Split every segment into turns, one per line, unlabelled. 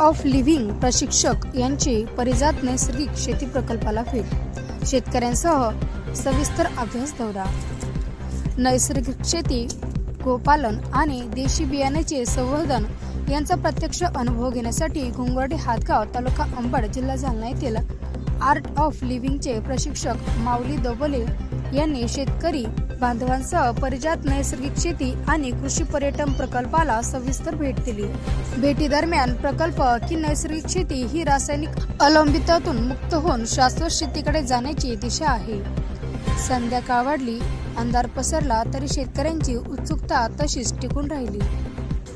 Of living प्रशिक्षक यांची परिजात नैसर्गिक शेती प्रकल्पाला भेट, शेतकऱ्यांसह सविस्तर अभ्यास दौरा। नैसर्गिक शेती, गोपालन आणि देशी बियाण्याचे संवर्धन यांचा प्रत्यक्ष अनुभव घेण्यासाठी घुंगर्डे हातगाव, तालुका अंबड, जिल्हा जालना येथील आर्ट ऑफ लिव्हिंगचे प्रशिक्षक माऊली दोबोले यांनी शेतकरी बांधवांसह परिजात नैसर्गिक शेती आणि कृषी पर्यटन प्रकल्पाला सविस्तर भेट दिली। भेटीदरम्यान प्रकल्प की नैसर्गिक शेती ही रासायनिक अवलंबित्वातून मुक्त होऊन शाश्वत शेतीकडे जाण्याची दिशा आहे। संध्याकाळ वाढली, अंधार पसरला तरी शेतकऱ्यांची उत्सुकता तशीच टिकून राहिली।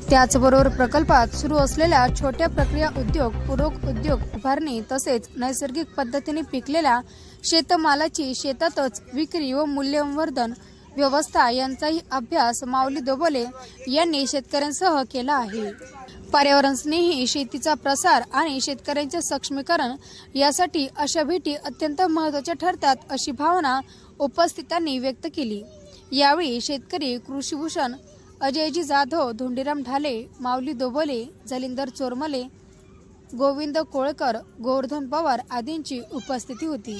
त्याचबरोबर प्रकल्पात सुरू असलेल्या छोट्या प्रक्रिया उद्योग, पूरक उद्योग उभारणी तसेच नैसर्गिक पद्धतीने पिकलेल्या शेतमालाची शेतातच विक्री व मूल्यवर्धन व्यवस्था यांचाही अभ्यास माऊली दोबोले यांनी शेतकऱ्यांसह केला आहे। पर्यावरण स्नेही शेतीचा प्रसार आणि शेतकऱ्यांचे सक्षमीकरण यासाठी अशा भेटी अत्यंत महत्त्वाच्या ठरतात, अशी भावना उपस्थितांनी व्यक्त केली। यावेळी शेतकरी कृषीभूषण अजयजी जाधव, धोंडीराम ढाले, माऊली दोबोले, जलिंदर चोरमले, गोविंद कोळकर, गोवर्धन पवार आदींची उपस्थिती होती।